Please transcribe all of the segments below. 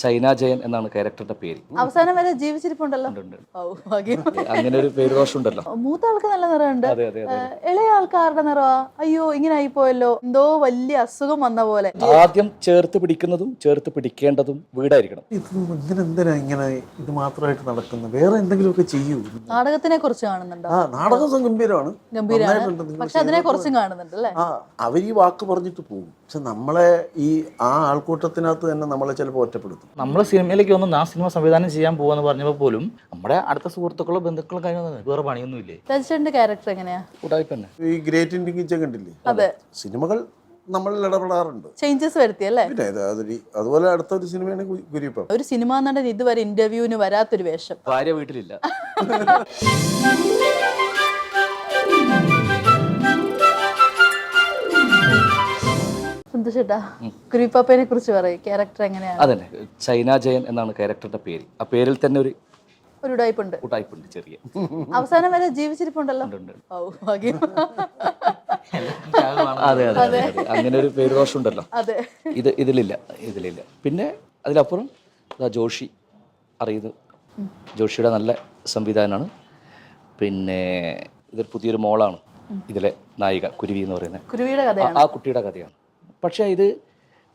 China Jayan എന്നാണ് ക്യാരക്ടറുടെ പേര്. അവസാനം വരെ ജീവിച്ചിരിപ്പുണ്ടല്ലോ. അങ്ങനെ ഒരു പേര് ദോഷമുണ്ടല്ലോ. മൂത്ത ആൾക്ക് നല്ല നിറമുണ്ട്. അതെ അതെ അതെ. ഇളയ ആൾക്കാരുടെ നിറവാ അയ്യോ ഇങ്ങനെ ആയിപ്പോയല്ലോ, എന്തോ വലിയ അസുഖം വന്ന പോലെ. ആദ്യം ചേർത്ത് പിടിക്കുന്നതും ചേർത്ത് പിടിക്കേണ്ടതും വീടായിരിക്കണം. ഇങ്ങനെ എന്തിനാ ഇങ്ങനെ ഇത് മാത്രമായിട്ട് നടക്കുന്നത്? വേറെ എന്തെങ്കിലുമൊക്കെ ചെയ്യൂ. നാടകത്തിനെ കുറിച്ച് കാണുന്നുണ്ടോ? നാടകം ഗംഭീരമാണ്. പക്ഷെ അതിനെ കുറിച്ചും കാണുന്നുണ്ട് അല്ലേ? അവർ ഈ വാക്ക് പറഞ്ഞിട്ട് പോകും, പക്ഷെ നമ്മളെ ഈ ആ ആൾക്കൂട്ടത്തിനകത്ത് തന്നെ നമ്മളെ ചിലപ്പോൾ ഒറ്റപ്പെടുത്തും. നമ്മൾ സിനിമയിലേക്ക് വന്ന് ആ സിനിമ സംവിധാനം ചെയ്യാൻ പോവാന്ന് പറഞ്ഞപ്പോൾ പോലും നമ്മുടെ അടുത്ത സുഹൃത്തുക്കളോ ബന്ധുക്കളോ കഴിഞ്ഞ വേറെ പണിയൊന്നുമില്ലേ. രജിസ്റ്ററിന്റെ ക്യാരക്ടർ എങ്ങനെയാ? ഈ ഗ്രേറ്റ് ഇന്ത്യൻ കിച്ചൺ കണ്ടില്ലേ? അതെ, സിനിമകൾ നമ്മളിൽ ഇടപെടാറുണ്ട്, ചേഞ്ചസ് വരുത്തിയല്ലേ? അതുപോലെ അടുത്തൊരു സിനിമയാണ് ഗുരുപ്പം. ഒരു സിനിമ നടൻ ഇതുവരെ ഇന്റർവ്യൂവിന് വരാത്തൊരു വേഷം. ഭാര്യ വീട്ടിലില്ല. സന്തോഷേട്ടാ, കുരുവിപ്പാപ്പനെ കുറിച്ച് പറയും. ക്യാരക്ടർ എങ്ങനെയാണ്? അതന്നെ, ചൈന ജയൻ എന്നാണ് ക്യാരക്ടറുടെ പേര്. ആ പേരിൽ തന്നെ ഒരു ഉടായ്പുണ്ട്. ഉടായ്പുണ്ട് ചെറിയ. അവസാനം വരെ ജീവിച്ചിരിപ്പുണ്ടല്ലോ. അതെ അതെ അതെ, അങ്ങനെ ഒരു പേര് ദോഷമുണ്ടല്ലോ. അതെ, ഇതിലില്ല. പിന്നെ അതിലപ്പുറം ജോഷി അറിയുന്നു. ജോഷിയുടെ നല്ല സംവിധാനമാണ്. പിന്നെ ഇതൊരു പുതിയൊരു മോളാണ് ഇതിലെ നായിക, കുരുവി എന്ന് പറയുന്നത്. കുരുവിയുടെ കഥയാണ്, ആ കുട്ടിയുടെ കഥയാണ്. പക്ഷേ ഇത്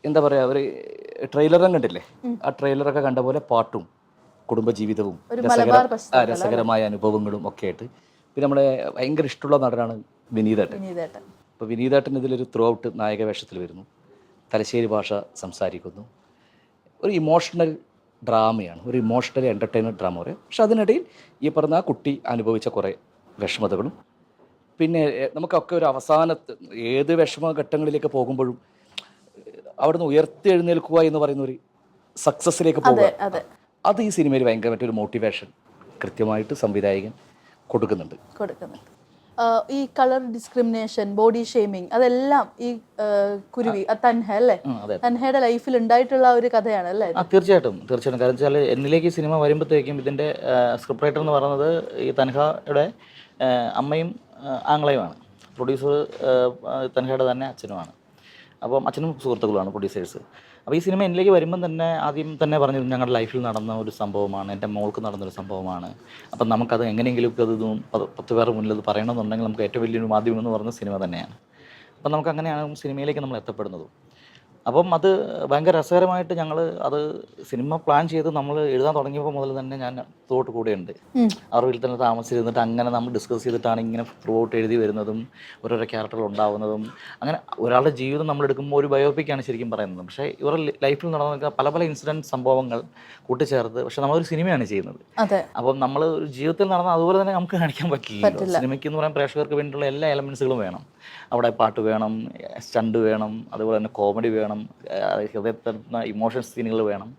എന്താ പറയുക, ഒരു ട്രെയിലറും കണ്ടില്ലേ? ആ ട്രെയിലറൊക്കെ കണ്ട പോലെ പാട്ടും കുടുംബജീവിതവും രസകരമായ അനുഭവങ്ങളും ഒക്കെ ആയിട്ട്. പിന്നെ നമ്മളെ ഭയങ്കര ഇഷ്ടമുള്ള നടനാണ് വിനീതേട്ടൻ. അപ്പോൾ വിനീതേട്ടൻ ഇതിലൊരു ത്രൂ ഔട്ട് നായക വേഷത്തിൽ വരുന്നു. തലശ്ശേരി ഭാഷ സംസാരിക്കുന്നു. ഒരു ഇമോഷണൽ ഡ്രാമയാണ്, ഒരു ഇമോഷണൽ എൻ്റർടൈനർ ഡ്രാമ പറയും. പക്ഷെ അതിനിടയിൽ ഈ പറഞ്ഞ ആ കുട്ടി അനുഭവിച്ച കുറേ വിഷമതകളും, പിന്നെ നമുക്കൊക്കെ ഒരു അവസാനത്ത് ഏത് വിഷമഘട്ടങ്ങളിലേക്ക് പോകുമ്പോഴും അവിടുന്ന് ഉയർത്തി എഴുന്നേൽക്കുക എന്ന് പറയുന്ന ഒരു സക്സസ്സിലേക്ക് പോകുക, അത് ഈ സിനിമയിൽ ഭയങ്കരമായിട്ടൊരു മോട്ടിവേഷൻ കൃത്യമായിട്ട് സംവിധായകൻ കൊടുക്കുന്നുണ്ട്. ഈ കളർ ഡിസ്ക്രിമിനേഷൻ, ബോഡി ഷെയ്മിങ്, അതെല്ലാം ഈ കുരുവി തൻഹ അല്ലേ, തൻഹയുടെ ലൈഫിൽ ഉണ്ടായിട്ടുള്ള ഒരു കഥയാണ് അല്ലേ? തീർച്ചയായിട്ടും. കാരണം വെച്ചാൽ എന്നിലേക്ക് ഈ സിനിമ വരുമ്പോഴത്തേക്കും ഇതിൻ്റെ സ്ക്രിപ്റ്റ് റൈറ്റർ എന്ന് പറയുന്നത് ഈ തൻഹയുടെ അമ്മയും ആങ്ങളയുമാണ്. പ്രൊഡ്യൂസർ തൻഹയുടെ തന്നെ അച്ഛനുമാണ്. അപ്പം അച്ഛനും സുഹൃത്തുക്കളുമാണ് പ്രൊഡ്യൂസേഴ്സ്. അപ്പോൾ ഈ സിനിമ എന്നിലേക്ക് വരുമ്പം തന്നെ ആദ്യം തന്നെ പറഞ്ഞിരുന്നു, ഞങ്ങളുടെ ലൈഫിൽ നടന്ന ഒരു സംഭവമാണ്, എൻ്റെ മോൾക്ക് നടന്നൊരു സംഭവമാണ്. അപ്പം നമുക്കത് എങ്ങനെയെങ്കിലും അത് 10 പേരുടെ മുന്നിൽ അത് പറയണമെന്നുണ്ടെങ്കിൽ നമുക്ക് ഏറ്റവും വലിയൊരു മാധ്യമം എന്ന് പറയുന്ന സിനിമ തന്നെയാണ്. അപ്പം നമുക്ക് അങ്ങനെയാണ് സിനിമയിലേക്ക് നമ്മൾ എത്തപ്പെടുന്നത്. അപ്പം അത് ഭയങ്കര രസകരമായിട്ട് ഞങ്ങൾ അത് സിനിമ പ്ലാൻ ചെയ്ത് നമ്മൾ എഴുതാൻ തുടങ്ങിയപ്പോൾ മുതൽ തന്നെ ഞാൻ ത്രൂ കൂടെയുണ്ട്. അവരുടെ വീട്ടിൽ തന്നെ താമസിച്ചിരുന്നിട്ട് അങ്ങനെ നമ്മൾ ഡിസ്കസ് ചെയ്തിട്ടാണ് ഇങ്ങനെ ത്രൂ എഴുതി വരുന്നതും ഓരോരോ ക്യാരക്ടറുകൾ ഉണ്ടാവുന്നതും. അങ്ങനെ ഒരാളുടെ ജീവിതം നമ്മൾ എടുക്കുമ്പോൾ ഒരു ബയോപിക്കാണ് ശരിക്കും പറയുന്നത്. പക്ഷേ ഇവരുടെ ലൈഫിൽ നടന്ന പല പല ഇൻസിഡൻറ്റ് സംഭവങ്ങൾ കൂട്ടിച്ചേർത്ത് പക്ഷെ നമ്മളൊരു സിനിമയാണ് ചെയ്യുന്നത്. അപ്പം നമ്മൾ ഒരു ജീവിതത്തിൽ നടന്ന അതുപോലെ തന്നെ നമുക്ക് കാണിക്കാൻ പറ്റില്ല. സിനിമയ്ക്ക് എന്ന് പറയാൻ പ്രേക്ഷകർക്ക് വേണ്ടിയിട്ടുള്ള എല്ലാ എലമെൻസുകളും വേണം. അവിടെ പാട്ട് വേണം, സ്റ്റണ്ട് വേണം, അതുപോലെ തന്നെ കോമഡി വേണം, ഹൃദയത്തിൽ ഇമോഷണൽ സീനുകൾ വേണം.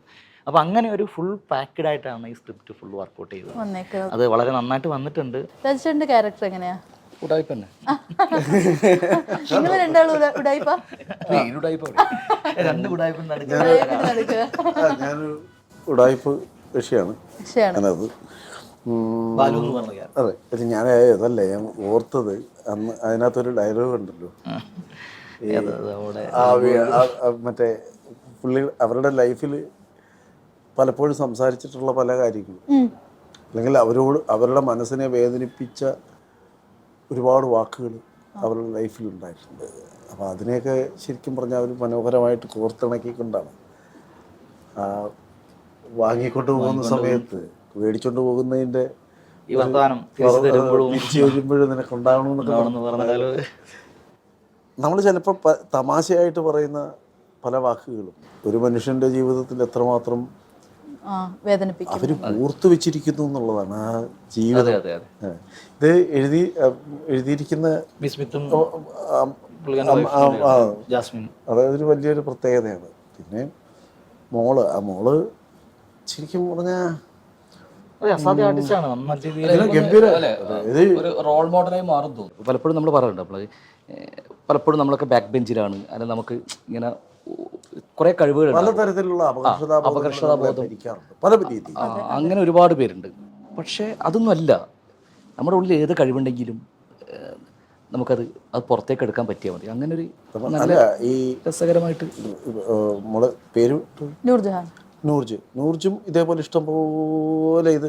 അപ്പോൾ അങ്ങനെ ഒരു ഫുൾ പാക്ഡ് ആയിട്ടാണ് ഈ സ്ക്രിപ്റ്റ് ഫുൾ വർക്കൗട്ട് ചെയ്തത്. അത് വളരെ നന്നായിട്ട് വന്നിട്ടുണ്ട്. രജിസ്റ്ററിന്റെ ക്യാരക്ടർ എങ്ങനെയാ? ഉടായ്പന്നെ. നിങ്ങൾ രണ്ടാളും ഉടായ്പ? രണ്ട് ഉടായ്പ. ഞാനൊരു ഉടായ്പ വിഷയമാണ് അതിനകത്ത്. അതെ, ഞാൻ അതല്ല ഞാൻ ഓർത്തത്, അന്ന് അതിനകത്തൊരു ഡയലോഗ് ഉണ്ടല്ലോ, മറ്റേ പുള്ളി അവരുടെ ലൈഫിൽ പലപ്പോഴും സംസാരിച്ചിട്ടുള്ള പല കാര്യങ്ങളും, അല്ലെങ്കിൽ അവരുടെ മനസ്സിനെ വേദനിപ്പിച്ച ഒരുപാട് വാക്കുകൾ അവരുടെ ലൈഫിൽ ഉണ്ടായിട്ടുണ്ട്. അപ്പോൾ അതിനെയൊക്കെ ശരിക്കും പറഞ്ഞാൽ അവർ മനോഹരമായിട്ട് കോർത്തിണക്കിക്കൊണ്ടാണ് വാങ്ങിക്കൊണ്ട് പോകുന്ന സമയത്ത് മേടിച്ചോണ്ട് പോകുന്നതിൻ്റെ തിരിച്ചു വരുമ്പോഴും നിനക്കുണ്ടാവണമെന്നൊക്കെ നമ്മൾ ചിലപ്പോൾ തമാശയായിട്ട് പറയുന്ന പല വാക്കുകളും ഒരു മനുഷ്യൻ്റെ ജീവിതത്തിൽ എത്രമാത്രം അവർ ഓർത്തു വെച്ചിരിക്കുന്നു എന്നുള്ളതാണ് ആ ജീവിതം. ഇത് എഴുതിയിരിക്കുന്ന അതൊരു വലിയൊരു പ്രത്യേകതയാണ്. പിന്നെ ആ മോള് ശരിക്കും പറഞ്ഞാൽ റോൾ മോഡലായി മാറും തോന്നുന്നു. പലപ്പോഴും നമ്മൾ പറയാറുണ്ട്, പലപ്പോഴും നമ്മളൊക്കെ ബാക്ക് ബെഞ്ചിലാണ്, അല്ലെങ്കിൽ നമുക്ക് ഇങ്ങനെ കുറെ കഴിവുകൾ, പലതരത്തിലുള്ള അപകർഷതാബോധം, അങ്ങനെ ഒരുപാട് പേരുണ്ട്. പക്ഷേ അതൊന്നും അല്ല, നമ്മുടെ ഉള്ളിൽ ഏത് കഴിവുണ്ടെങ്കിലും നമുക്കത് പുറത്തേക്ക് എടുക്കാൻ പറ്റിയാൽ മതി. അങ്ങനെ ഒരു നല്ല ഈ രസകരമായിട്ട് പേര് നൂർജും ഇതേപോലെ ഇഷ്ടംപോലെ ഇത്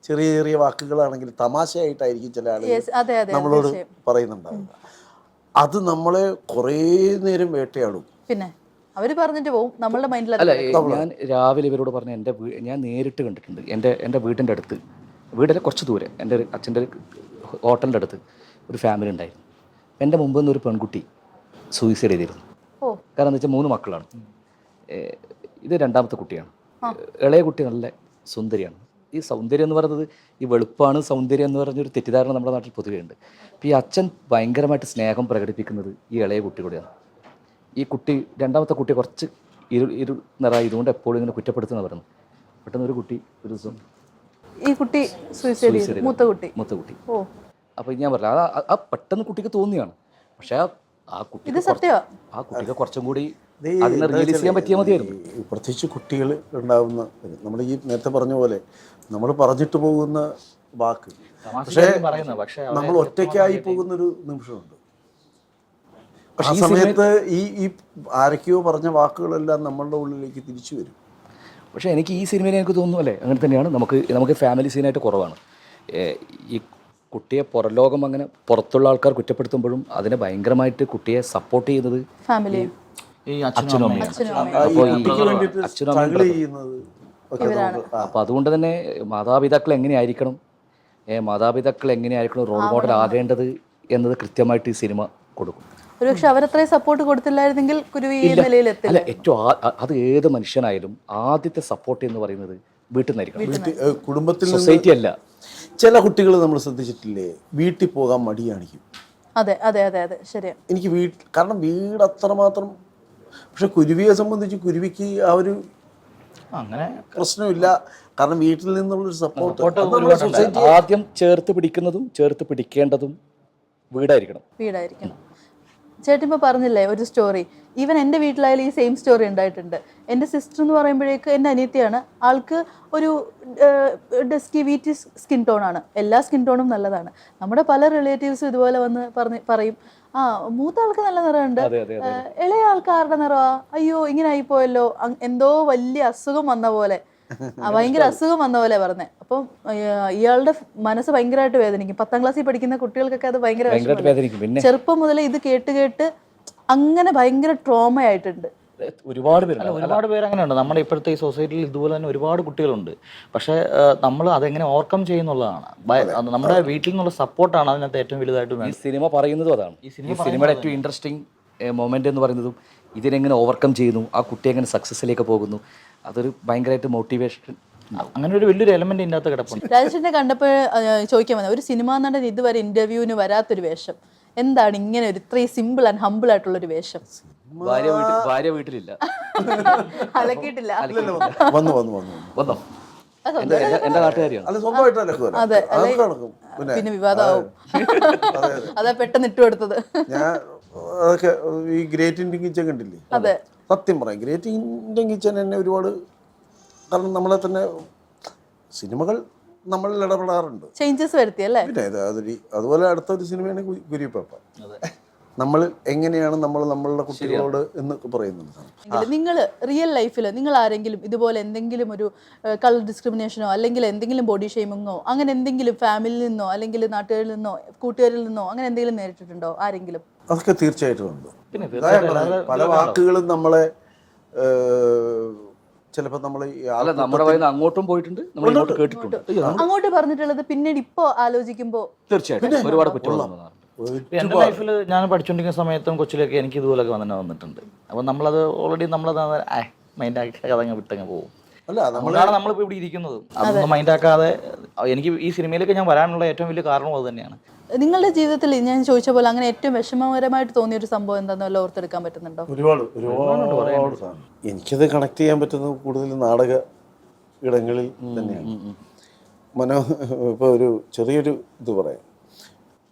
ചെറിയ ചെറിയ വാക്കുകളാണെങ്കിൽ തമാശയായിട്ടായിരിക്കും ചില Yes, അതെ, ആളുകൾ അതെ, നമ്മളോട് തീർച്ചയായും. പറയുന്നുണ്ടാവുക. അത് നമ്മളെ കുറേ നേരം വേട്ടയാടും. പിന്നെ അവര് പറഞ്ഞിട്ട് പോവും, നമ്മളുടെ മൈൻഡിൽ അല്ല ഞാൻ രാവിലെ ഇവരോട് പറഞ്ഞ ഞാൻ നേരിട്ട് കണ്ടിട്ടുണ്ട്. എൻ്റെ വീടിൻ്റെ അടുത്ത്, വീടിൻ്റെ കുറച്ച് ദൂരെ എൻ്റെ ഒരു അച്ഛൻ്റെ ഒരു ഹോട്ടലിൻ്റെ അടുത്ത് ഒരു ഫാമിലി ഉണ്ടായിരുന്നു. എൻ്റെ മുമ്പിൽ നിന്ന് ഒരു പെൺകുട്ടി സൂയിസൈഡ് ചെയ്തിരുന്നു. കാരണം എന്താ വെച്ചാൽ 3 മക്കളാണ്. ഇത് രണ്ടാമത്തെ കുട്ടിയാണ്. ഇളയ കുട്ടി നല്ല സുന്ദരിയാണ്. ഈ സൗന്ദര്യം എന്ന് പറയുന്നത് ഈ വെളുപ്പാണ് സൗന്ദര്യം എന്ന് പറഞ്ഞൊരു തെറ്റിദ്ധാരണ നമ്മുടെ നാട്ടിൽ പൊതുവേ ഉണ്ട്. അപ്പോൾ ഈ അച്ഛൻ ഭയങ്കരമായിട്ട് സ്നേഹം പ്രകടിപ്പിക്കുന്നത് ഈ ഇളയ കുട്ടി കൂടെയാണ്. ഈ കുട്ടി രണ്ടാമത്തെ കുട്ടി കുറച്ച് ഇരു നിറായി ഇതുകൊണ്ട് എപ്പോഴും ഇങ്ങനെ കുറ്റപ്പെടുത്തുന്ന പറയുന്നു. പെട്ടെന്ന് ഒരു കുട്ടി ഒരു ദിവസം ഈ കുട്ടി സൂയിസൈഡ് ചെയ്തു, മൂത്ത കുട്ടി. അപ്പോൾ ഞാൻ പറഞ്ഞു ആ പെട്ടെന്ന് കുട്ടിക്ക് തോന്നിയാണ്. പക്ഷേ ആ കുട്ടിക്ക് കുറച്ചും കൂടി അതിനെ റിയലൈസ് ചെയ്യാൻ പറ്റിയാൽ മതിയായിരുന്നു. പ്രത്യേകിച്ച് കുട്ടികൾ ഉണ്ടാവുന്ന നമ്മൾ ഈ നേരത്തെ പറഞ്ഞ പോലെ നമ്മൾ പറഞ്ഞിട്ട് പോകുന്ന വാക്ക്, പക്ഷേ നമ്മൾ ഒറ്റയ്ക്കായി പോകുന്നൊരു നിമിഷമുണ്ട്. ആ സമയത്ത് ഈ ആരൊക്കെയോ പറഞ്ഞ വാക്കുകളെല്ലാം നമ്മളുടെ ഉള്ളിലേക്ക് തിരിച്ചു വരും. പക്ഷേ എനിക്ക് ഈ സിനിമയിൽ എനിക്ക് തോന്നുന്നു അല്ലേ അങ്ങനെ തന്നെയാണ്. നമുക്ക് ഫാമിലി സീനായിട്ട് കുറവാണ്. ഈ കുട്ടിയെ പുറലോകം അങ്ങനെ പുറത്തുള്ള ആൾക്കാർ കുറ്റപ്പെടുത്തുമ്പോഴും അതിനെ ഭയങ്കരമായിട്ട് കുട്ടിയെ സപ്പോർട്ട് ചെയ്യുന്നത് ഫാമിലി, ഈ അച്ഛനും അമ്മയും. അപ്പോൾ ഈ അച്ഛനും അമ്മയും അപ്പോൾ അതുകൊണ്ട് തന്നെ മാതാപിതാക്കൾ എങ്ങനെയായിരിക്കണം, റോൾ മോഡൽ ആകേണ്ടത് എന്നത് കൃത്യമായിട്ട് ഈ സിനിമ കൊടുക്കും. ഒരുപക്ഷെ അവരത്രയും സപ്പോർട്ട് കൊടുത്തില്ലായിരുന്നെങ്കിൽ കുരുവി ഈ നിലയിലെത്തില്ല. അല്ല, ഏറ്റവും അത് ഏത് മനുഷ്യനായാലും ആദ്യത്തെ സപ്പോർട്ട് എന്ന് പറയുന്നത് വീട്ടിൽ നിന്നായിരിക്കും, കുടുംബത്തിൽ, സൊസൈറ്റി അല്ല. ചില കുട്ടികൾ നമ്മൾ ശ്രദ്ധിച്ചിട്ടില്ലേ, വീട്ടിൽ പോകാൻ മടി കാണിക്കും. അതെ അതെ അതെ അതെ ശരിയാണ്. എനിക്ക് കാരണം വീട് അത്രമാത്രം. പക്ഷെ കുരുവിയെ സംബന്ധിച്ച് കുരുവിക്ക് ആ ഒരു അങ്ങനെ പ്രശ്നമില്ല. കാരണം വീട്ടിൽ നിന്നുള്ളൊരു സപ്പോർട്ട്. ആദ്യം ചേർത്ത് പിടിക്കുന്നതും ചേർത്ത് പിടിക്കേണ്ടതും വീടായിരിക്കണം. ചേട്ടൻ ഇപ്പോൾ പറഞ്ഞില്ലേ ഒരു സ്റ്റോറി, ഈവൻ എൻ്റെ വീട്ടിലായാലും ഈ സെയിം സ്റ്റോറി ഉണ്ടായിട്ടുണ്ട്. എൻ്റെ സിസ്റ്റർ എന്ന് പറയുമ്പോഴേക്ക് എൻ്റെ അനിയത്തിയാണ്. ആൾക്ക് ഒരു ഡസ്കി വീറ്റ് സ്കിൻ ടോണാണ്. എല്ലാ സ്കിൻ ടോണും നല്ലതാണ്. നമ്മുടെ പല റിലേറ്റീവ്സും ഇതുപോലെ വന്ന് പറയും, മൂത്ത ആൾക്ക് നല്ല നിറമുണ്ട്, ഇളയ ആൾക്കാരുടെ നിറവാ, അയ്യോ ഇങ്ങനെ ആയിപ്പോയല്ലോ, എന്തോ വലിയ അസുഖം വന്ന പോലെ, ഭയങ്കര അസുഖം വന്ന പോലെ പറഞ്ഞേ. അപ്പം ഇയാളുടെ മനസ്സ് ഭയങ്കരമായിട്ട് വേദനിക്കും. 10ാം ക്ലാസ്സിൽ പഠിക്കുന്ന കുട്ടികൾക്കൊക്കെ അത് ഭയങ്കര ചെറുപ്പം മുതലേ ഇത് കേട്ട് അങ്ങനെ ഭയങ്കര ട്രോമ ആയിട്ടുണ്ട്. ഒരുപാട് പേര് അങ്ങനെയുണ്ട് നമ്മുടെ ഇപ്പോഴത്തെ ഈ സൊസൈറ്റിയിൽ. ഇതുപോലെ തന്നെ ഒരുപാട് കുട്ടികളുണ്ട്. പക്ഷേ നമ്മൾ അതെങ്ങനെ ഓവർകം ചെയ്യുന്നുള്ളതാണ്. നമ്മുടെ വീട്ടിൽ നിന്നുള്ള സപ്പോർട്ടാണ് അതിനകത്ത് ഏറ്റവും വലുതായിട്ട് ഈ സിനിമ പറയുന്നതും അതാണ്. ഈ സിനിമയുടെ ഏറ്റവും ഇൻട്രസ്റ്റിംഗ് മൊമെന്റ് എന്ന് പറയുന്നതും ഇതിനെങ്ങനെ ഓവർകം ചെയ്യുന്നു, ആ കുട്ടി എങ്ങനെ സക്സസ്സിലേക്ക് പോകുന്നു, അതൊരു ഭയങ്കരമായിട്ട് മോട്ടിവേഷൻ. അങ്ങനെ ഒരു വലിയൊരു എലമെന്റ് ഇതിൻ്റെ അകത്ത് കിടപ്പുണ്ട്. രാജേഷിനെ കണ്ടപ്പോൾ ചോദിക്കാൻ വന്നത്, ഒരു സിനിമാ നടൻ ഇതുവരെ ഇന്റർവ്യൂവിന് വരാത്തൊരു വേഷം എന്താണ്? ഇങ്ങനെ ഒരു ഇത്രയും സിമ്പിൾ ആൻഡ് ഹമ്പിൾ ആയിട്ടുള്ളൊരു വേഷം. ഭാര്യ വീട്ടിലില്ല, അലക്കിയിട്ടില്ല. വന്നോ എന്റെ നാട്ടുകാരിയാണ്. അതെ, പിന്നെ വിവാദമാവും. അതാ പെട്ടെന്ന് ഇട്ടുകൊടുത്തത്. ഞാൻ അതൊക്കെ ഈ ഗ്രേറ്റ് ഇന്ത്യൻ കിച്ചൻ കണ്ടില്ലേ? അതെ, സത്യം പറയാം, ഗ്രേറ്റ് ഇന്ത്യൻ കിച്ചൻ എന്നെ ഒരുപാട്, കാരണം നമ്മളെ തന്നെ സിനിമകൾ നമ്മളിൽ ഇടപെടാറുണ്ട്, ചേഞ്ചസ് വരുത്തി അല്ലേ? പിന്നെ അതുപോലെ അടുത്തൊരു സിനിമയാണ് കുരുവിപ്പപ്പ. നമ്മൾ എങ്ങനെയാണ് നമ്മളുടെ കുട്ടികളോട് എന്ന് പറയുന്നത്. നിങ്ങൾ റിയൽ ലൈഫിൽ നിങ്ങൾ ആരെങ്കിലും ഇതുപോലെ എന്തെങ്കിലും ഒരു കളർ ഡിസ്ക്രിമിനേഷനോ അല്ലെങ്കിൽ എന്തെങ്കിലും ബോഡി ഷെയ്മിങ്ങോ അങ്ങനെ എന്തെങ്കിലും ഫാമിലിയിൽ നിന്നോ അല്ലെങ്കിൽ നാട്ടുകാരിൽ നിന്നോ കൂട്ടുകാരിൽ നിന്നോ അങ്ങനെ എന്തെങ്കിലും നേരിട്ടിട്ടുണ്ടോ ആരെങ്കിലും? അതൊക്കെ തീർച്ചയായിട്ടും ഉണ്ട്. പല വാക്കുകളും നമ്മളെ ചിലപ്പോൾ നമ്മൾ അങ്ങോട്ടും പോയിട്ടുണ്ട്, നമ്മൾ ഇങ്ങോട്ട് കേട്ടിട്ടുണ്ട്. അങ്ങോട്ട് പറഞ്ഞിട്ടുള്ളത് പിന്നീട് ഇപ്പോൾ ആലോചിക്കുമ്പോൾ തീർച്ചയായിട്ടും ഒരുപാട് കുറ്റങ്ങളുണ്ട്. എൻ്റെ ലൈഫിൽ ഞാൻ പഠിച്ചുകൊണ്ടിരിക്കുന്ന സമയത്തും കൊച്ചിലൊക്കെ എനിക്ക് ഇതുപോലൊക്കെ വന്നിട്ടുണ്ട്. അപ്പോൾ നമ്മളത് ഓൾറെഡി നമ്മളത് മൈൻഡാക്കി അതങ്ങ് വിട്ടങ്ങ് പോകും. അതുകൊണ്ടാണ് നമ്മളിപ്പോൾ ഇവിടെ ഇരിക്കുന്നത്. അതൊന്നും മൈൻഡാക്കാതെ എനിക്ക് ഈ സിനിമയിലേക്ക് ഞാൻ വരാനുള്ള ഏറ്റവും വലിയ കാരണം അത് തന്നെയാണ്. നിങ്ങളുടെ ജീവിതത്തിൽ ഞാൻ ചോദിച്ച പോലെ അങ്ങനെ ഏറ്റവും വിഷമകരമായിട്ട് തോന്നിയ ഒരു സംഭവം എന്താണെന്നല്ലോ ഓർത്തെടുക്കാൻ പറ്റുന്നുണ്ടോ? ഒരുപാട് എനിക്കത് കണക്ട് ചെയ്യാൻ പറ്റുന്നത് കൂടുതൽ നാടക ഇടങ്ങളിൽ തന്നെയാണ്. ഇപ്പോൾ ഒരു ചെറിയൊരു ഇത് പറയാം.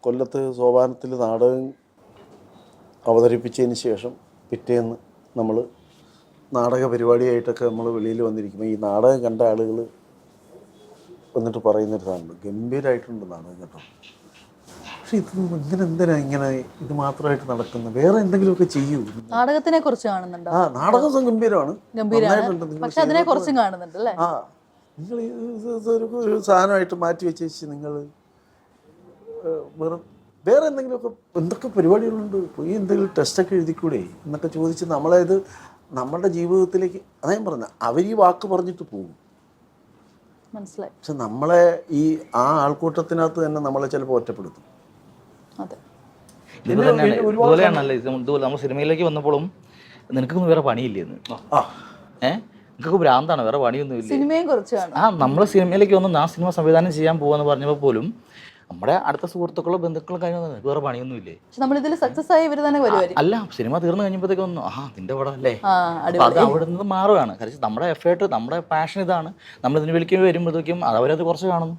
കൊല്ലത്ത് സോപാനത്തിൽ നാടകം അവതരിപ്പിച്ചതിന് ശേഷം പിറ്റേന്ന് നമ്മൾ നാടക പരിപാടിയായിട്ടൊക്കെ നമ്മൾ വെളിയിൽ വന്നിരിക്കുമ്പോൾ ഈ നാടകം കണ്ട ആളുകൾ വന്നിട്ട് പറയുന്നൊരു സാധനമുണ്ട്, ഗംഭീരമായിട്ടുണ്ട് നാടകം കേട്ടോ. പക്ഷെ ഇത് ഇങ്ങനെ എന്തിനാ ഇങ്ങനെ ഇത് മാത്രമായിട്ട് നടക്കുന്നത്, വേറെ എന്തെങ്കിലുമൊക്കെ ചെയ്യൂ. നാടകത്തിനെ കുറിച്ച് കാണുന്നുണ്ടോ? ആ നാടകം ഗംഭീരമാണ്, നന്നായിട്ടുണ്ട്. നിങ്ങൾ പക്ഷെ അതിനെ കുറിച്ചും കാണുന്നുണ്ട് അല്ലേ? ആ നിങ്ങൾ ഒരു സാധനമായിട്ട് മാറ്റി വെച്ചേച്ച് നിങ്ങൾ വേറെ എന്തെങ്കിലുമൊക്കെ എന്തൊക്കെ പരിപാടികളുണ്ട്, പോയി എന്തെങ്കിലും ടെസ്റ്റൊക്കെ എഴുതിക്കൂടെ എന്നൊക്കെ ചോദിച്ച് നമ്മളത് നമ്മളുടെ ജീവിതത്തിലേക്ക്, അതാ ഞാൻ പറഞ്ഞ അവർ ഈ വാക്ക് പറഞ്ഞിട്ട് പോകും. മനസ്സിലായി. പക്ഷെ നമ്മളെ ഈ ആ ആൾക്കൂട്ടത്തിനകത്ത് തന്നെ നമ്മളെ ചിലപ്പോൾ ഒറ്റപ്പെടുത്തും. അതെ, ഇത് തന്നെയാണ് ഇതുപോലെയാണല്ലേ ഇതുപോലെ നമ്മൾ സിനിമയിലേക്ക് വന്നപ്പോഴും നിനക്കൊന്നും വേറെ പണിയില്ലെന്ന്. നിനക്കൊക്കെ ഭ്രാന്താണ്, വേറെ പണിയൊന്നും ഇല്ല. സിനിമയെ കുറിച്ചാണ്. നമ്മൾ സിനിമയിലേക്ക് വന്ന് ആ സിനിമ സംവിധാനം ചെയ്യാൻ പോവാന്ന് പറഞ്ഞപ്പോൾ പോലും നമ്മുടെ അടുത്ത സുഹൃത്തുക്കളോ ബന്ധുക്കളോ കഴിഞ്ഞാൽ വേറെ പണിയൊന്നും ഇല്ലേ. പക്ഷെ നമ്മളിതിൽ സക്സസ് ആയി ഇവർ തന്നെ വരുമായിരിക്കും. അല്ല, സിനിമ തീർന്നു കഴിഞ്ഞപ്പോഴത്തേക്ക് വന്നു നിന്റെ പടം അല്ലേ, അപ്പൊ അത് അവിടെ നിന്ന് മാറുകയാണ്. കാരണം നമ്മുടെ എഫേർട്ട്, നമ്മുടെ പാഷൻ ഇതാണ്. നമ്മൾ ഇതിന് വിളിക്കുമ്പോൾ വരുമ്പോഴത്തേക്കും അവരത് കുറച്ച് കാണുന്നു.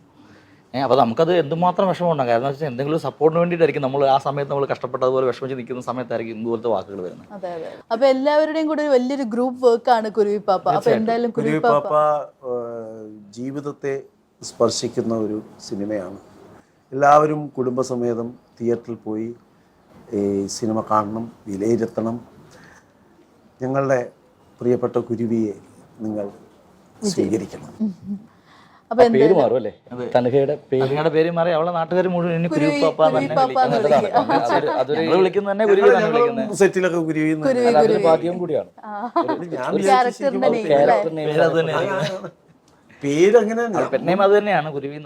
അപ്പോൾ നമുക്കത് എന്തുമാത്രം വിഷമമുണ്ടാകും. കാരണം എന്ന് വെച്ചാൽ എന്തെങ്കിലും സപ്പോർട്ടിന് വേണ്ടിയിട്ടായിരിക്കും നമ്മൾ ആ സമയത്ത് നമ്മൾ കഷ്ടപ്പെട്ടതുപോലെ വിഷമിച്ച് നിൽക്കുന്ന സമയത്തായിരിക്കും ഇതുപോലത്തെ വാക്കുകൾ വരുന്നത്. അതെ അതെ. അപ്പൊ എല്ലാവരുടെയും കൂടെ ഒരു വലിയൊരു ഗ്രൂപ്പ് വർക്കാണ് കുരുവിപ്പാപ്പ. അപ്പൊ എന്തായാലും കുരുവിപ്പാപ്പ ജീവിതത്തെ സ്പർശിക്കുന്ന ഒരു സിനിമയാണ്. എല്ലാവരും കുടുംബസമേതം തിയേറ്ററിൽ പോയി ഈ സിനിമ കാണണം, വിലയിരുത്തണം. ഞങ്ങളുടെ പ്രിയപ്പെട്ട കുരുവിയെ നിങ്ങൾ സ്വീകരിക്കണം. അപ്പൊ പേര് മാറും അല്ലേ, തൻഹയുടെ പേര് മാറി അവളെ നാട്ടുകാർ മുഴുവൻ ഇനി കുരുവിപ്പാപ്പ കുരുവിപ്പാപ്പ വിളിക്കുന്നത് തന്നെ കുരുവി തന്നെ വിളിക്കുന്നത്. സെറ്റിലൊക്കെ കുരുവി ഭാഗ്യം കൂടിയാണ്. പേരങ്ങനെ പെണ്ണേം അത് തന്നെയാണ്, കുരുവി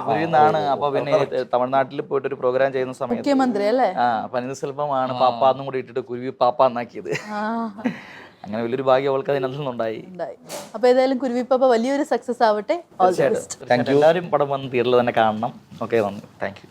കുരുവിന്നാണ്. അപ്പൊ പിന്നെ തമിഴ്നാട്ടിൽ പോയിട്ട് ഒരു പ്രോഗ്രാം ചെയ്യുന്ന സമയത്ത് മുഖ്യമന്ത്രി അല്ലേ, പനിനിസെൽവമാണ് പാപ്പാന്നും കൂടി ഇട്ടിട്ട് കുരുവി പാപ്പ എന്നാക്കിയത്. അങ്ങനെ വലിയൊരു ഭാഗ്യം അവൾക്ക് അതിനകത്ത് നിന്നുണ്ടായി. അപ്പൊ ഏതായാലും കുരുവിപ്പാപ്പ വലിയൊരു സക്സസ് ആവട്ടെ. എല്ലാവരും പടം വന്ന് തിയേറ്ററിൽ തന്നെ കാണണം. ഓക്കെ, നന്ദി, താങ്ക് യു.